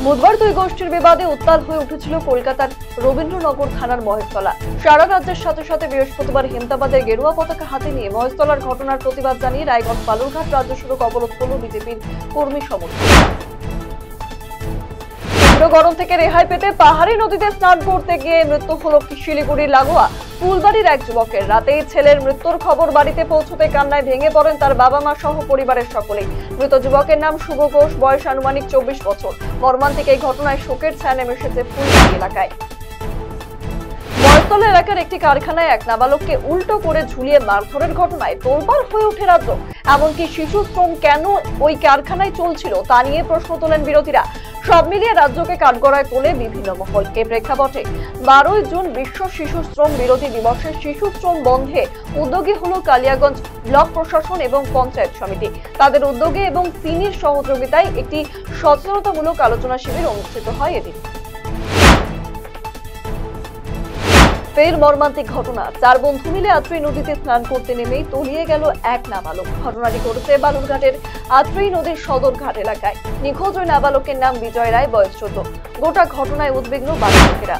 বুধবার দুই গোষ্ঠীর বিবাদে উত্তাল হয়ে উঠেছিল কলকাতার রবীন্দ্রনগর থানার মহেশতলা। সারা রাজ্যের সাথে সাথে বৃহস্পতিবার হেমতাবাদের গেরুয়া পতাকা হাতে নিয়ে মহেশতলার ঘটনার প্রতিবাদ জানিয়ে রায়গঞ্জ বালুরঘাট রাজ্য সড়ক অবরোধ করল বিজেপির কর্মী সমর্থকরা। গরম থেকে রেহাই পেতে পাহাড়ি নদীতে স্নান করতে গিয়ে মৃত্যু হলো শিলিগুড়ির লাগোয়া ফুলবাড়ির এক যুবকের। রাতেই ছেলের মৃত্যুর খবর বাড়িতে পৌঁছতে কান্নায় ভেঙে পড়েন তার বাবা মা সহ পরিবারের সকলেই। মৃত যুবকের নাম শুভ ঘোষ, বয়স আনুমানিক 24 বছর। মর্মান্তিক এই ঘটনায় শোকের ছায়া নেমে এসেছে ফুলবাড়ি এলাকায়। মহেশতলা এলাকার একটি কারখানায় এক নাবালককে উল্টো করে ঝুলিয়ে মারধরের ঘটনায় তোলপাড় হয়ে ওঠে রাজ্য। এমনকি শিশু শ্রম কেন ওই কারখানায় চলছিল তা নিয়ে প্রশ্ন তোলেন বিরোধীরা। সব মিলিয়ে রাজ্যকে কাঠগড়ায় তোলে বিভিন্ন মহল। এই প্রেক্ষাপটে 12 জুন বিশ্ব শিশু শ্রম বিরোধী দিবসে শিশু শ্রম বন্ধে উদ্যোগী হলো কালিয়াগঞ্জ ব্লক প্রশাসন এবং পঞ্চায়েত সমিতি। তাদের উদ্যোগে এবং সিনির সহযোগিতায় একটি সচেতনতামূলক আলোচনা শিবির অনুষ্ঠিত হয় এদিন। ফের মর্মান্তিক ঘটনা। 4 বন্ধু মিলে আত্রাই নদীতে স্নান করতে নেমেই তলিয়ে গেল এক নাবালক। ঘটনাটি ঘটেছে বালুরঘাটের আত্রাই নদীর সদর ঘাট এলাকায়। নিখোঁজ ওই নাবালকের নাম বিজয় রায়, বয়স 14। গোটা ঘটনায় উদ্বিগ্ন বালুরঘাটেরা।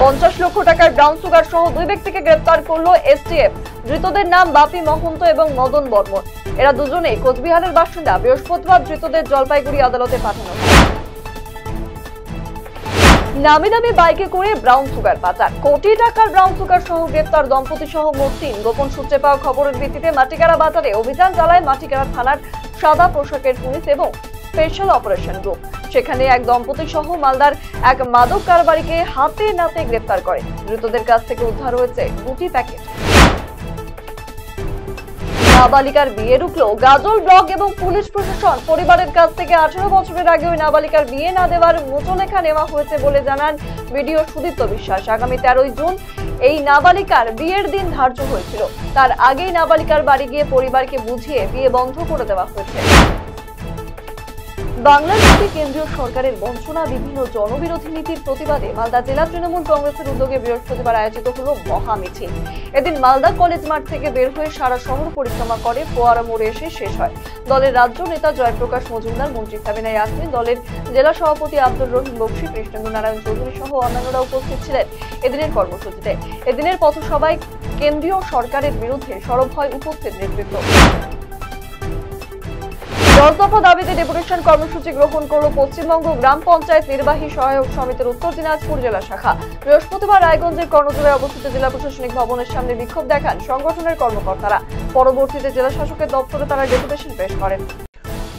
50 লক্ষ টাকার ব্রাউন সুগার সহ 2 ব্যক্তিকে গ্রেফতার করলো এসটিএফ। ধৃতদের নাম বাপি মহন্ত এবং মদন বর্মন। এরা দুজনেই কোচবিহারের বাসিন্দা। বৃহস্পতিবার ধৃতদের জলপাইগুড়ি আদালতে পাঠানো হয়। নামি দামি বাইকে করে ব্রাউন সুগার পাচার। কোটি টাকার ব্রাউন সুগার সহ গ্রেফতার দম্পতি সহ মোট 3। গোপন সূত্রে পাওয়া খবরের ভিত্তিতে মাটিকারা বাজারে অভিযান চালায় মাটিকারা থানার সাদা পোশাকের পুলিশ এবং স্পেশাল অপারেশন গ্রুপ। সেখানে এক দম্পতি সহ মালদার এক মাদক কারবারিকে হাতে নাতে গ্রেফতার করে। ধৃতদের কাছ থেকে উদ্ধার হয়েছে 2টি প্যাকেট। নাবালিকার বিয়ে রুখলো গাজল ব্লক এবং পুলিশ প্রশাসন। পরিবারের কাছ থেকে 18 বছরের আগে ওই নাবালিকার বিয়ে না দেওয়ার মুচলেখা নেওয়া হয়েছে বলে জানান বিডিও সুদীপ্ত বিশ্বাস। আগামী 13 জুন এই নাবালিকার বিয়ের দিন ধার্য হয়েছিল। তার আগেই নাবালিকার বাড়ি গিয়ে পরিবারকে বুঝিয়ে বিয়ে বন্ধ করে দেওয়া হয়েছে। বাংলার প্রতি কেন্দ্রীয় সরকারের বঞ্চনা, বিভিন্ন জনবিরোধী নীতির প্রতিবাদে মালদা জেলা তৃণমূল কংগ্রেসের উদ্যোগে বৃহস্পতিবার আয়োজিত হলো মহা মিছিল। এদিন মালদা কলেজ মাঠ থেকে বের হয়ে সারা শহর পরিক্রমা করে ফোয়ারা মোড়ে এসে শেষ হয়। দলের রাজ্য নেতা জয়প্রকাশ মজুমদার, মন্ত্রী সাবিনা ইয়াসমিন, দলের জেলা সভাপতি আব্দুর রহিম বক্সী, কৃষ্ণেন্দু নারায়ণ চৌধুরী সহ অন্যান্যরা উপস্থিত ছিলেন এদিনের কর্মসূচিতে। এদিনের পথসভায় কেন্দ্রীয় সরকারের বিরুদ্ধে সরব হয় উপস্থিত নেতৃত্ব। 10 দফা দাবিতে ডেপুটেশন কর্মসূচি গ্রহণ করল পশ্চিমবঙ্গ গ্রাম পঞ্চায়েত নির্বাহী সহায়ক সমিতির উত্তর দিনাজপুর জেলা শাখা। বৃহস্পতিবার রায়গঞ্জের কর্ণজোড়ায় অবস্থিত জেলা প্রশাসনিক ভবনের সামনে বিক্ষোভ দেখান সংগঠনের কর্মকর্তারা। পরবর্তীতে জেলা শাসকের দপ্তরে তারা ডেপুটেশন পেশ করেন।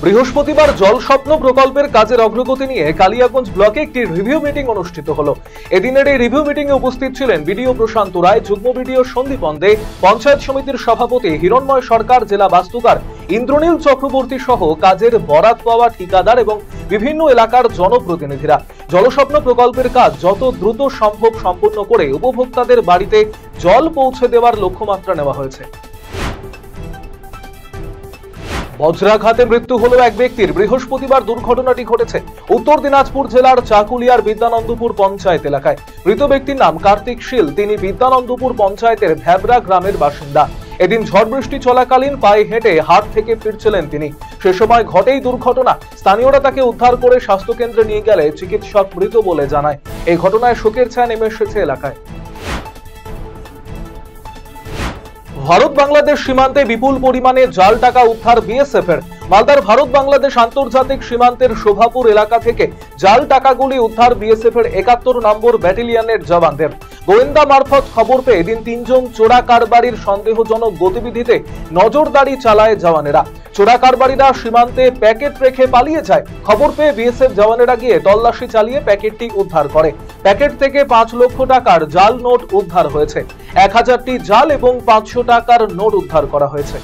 বৃহস্পতিবার জল স্বপ্ন প্রকল্পের কাজের অগ্রগতি নিয়ে কালিয়াগঞ্জ ব্লকে একটি রিভিউ মিটিং অনুষ্ঠিত হলো। এদিনের এই রিভিউ মিটিং এ উপস্থিত ছিলেন বিডিও প্রশান্ত রায়, যুগ্ম বিডিও সন্দীপ অন্দে, পঞ্চায়েত সমিতির সভাপতি হিরণময় সরকার, জেলা বাস্তুকার ইন্দ্রনীল চক্রবর্তী সহ কাজের বরাত পাওয়া ঠিকাদার এবং বিভিন্ন এলাকার জনপ্রতিনিধিরা। জলস্বপ্ন প্রকল্পের কাজ যত দ্রুত সম্ভব সম্পন্ন করে উপভোক্তাদের বাড়িতে জল পৌঁছে দেওয়ার লক্ষ্যমাত্রা নেওয়া হয়েছে। বজ্রাঘাতে মৃত্যু হলো এক ব্যক্তির। বৃহস্পতিবার দুর্ঘটনাটি ঘটেছে উত্তর দিনাজপুর জেলার চাকুলিয়ার বিদ্যানন্দপুর পঞ্চায়েত এলাকায়। মৃত ব্যক্তির নাম কার্তিক শীল। তিনি বিদ্যানন্দপুর পঞ্চায়েতের ভ্যাবরা গ্রামের বাসিন্দা। এদিন ঝড় বৃষ্টি চলাকালীন পায়ে হেঁটে হাট থেকে ফিরছিলেন তিনি। সে সময় ঘটেই দুর্ঘটনা। স্থানীয়রা তাকে উদ্ধার করে স্বাস্থ্যকেন্দ্রে নিয়ে গেলে চিকিৎসক মৃত বলে জানায়। এই ঘটনায় শোকের ছায়া নেমে এসেছে এলাকায়। ভারত বাংলাদেশ সীমান্তে বিপুল পরিমাণে জাল টাকা উদ্ধার বিএসএফ এর। মালদার ভারত বাংলাদেশ আন্তর্জাতিক সীমান্তের শোভাপুর এলাকা থেকে জাল টাকাগুলি উদ্ধার বিএসএফ এর 71 নম্বর ব্যাটালিয়নের জওয়ানদের। গোয়েন্দা মারফত খবর পেয়ে এদিন 3 জন চোরা কারবারির সন্দেহজনক গতিবিধিতে নজরদারি চালায় জওয়ানেরা। চোরা কারবারিরা সীমান্তে প্যাকেট রেখে পালিয়ে যায়। খবর পেয়ে বিএসএফ জওয়ানেরা গিয়ে তল্লাশি চালিয়ে প্যাকেটটি উদ্ধার করে। প্যাকেট থেকে 5 লক্ষ টাকার জাল নোট উদ্ধার হয়েছে। 1000টি জাল এবং 500 টাকার নোট উদ্ধার করা হয়েছে।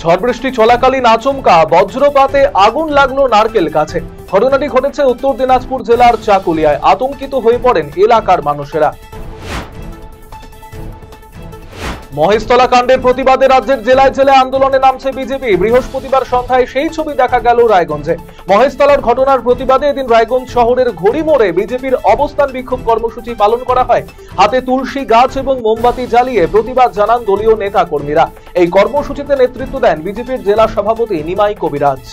ঝড় বৃষ্টি চলাকালীন আচমকা বজ্রপাতে আগুন লাগলো নারকেল গাছে। ঘটনাটি ঘটেছে উত্তর দিনাজপুর জেলার চাকুলিয়ায়। আতঙ্কিত হয়ে পড়েন এলাকার মানুষেরা। মহেশতলা কাণ্ডের প্রতিবাদে রাজ্যের জেলায় জেলায় আন্দোলনে নামছে বিজেপি। বৃহস্পতিবার সন্ধ্যায় সেই ছবি দেখা গেল রায়গঞ্জে। মহেশতলার ঘটনার প্রতিবাদে এদিন রায়গঞ্জ শহরের ঘড়ি মোড়ে বিজেপির অবস্থান বিক্ষোভ কর্মসূচি পালন করা হয়। হাতে তুলসী গাছ এবং মোমবাতি জ্বালিয়ে প্রতিবাদ জানান দলীয় নেতা কর্মীরা। এই কর্মসূচিতে নেতৃত্ব দেন বিজেপির জেলা সভাপতি নিমাই কবিরাজ।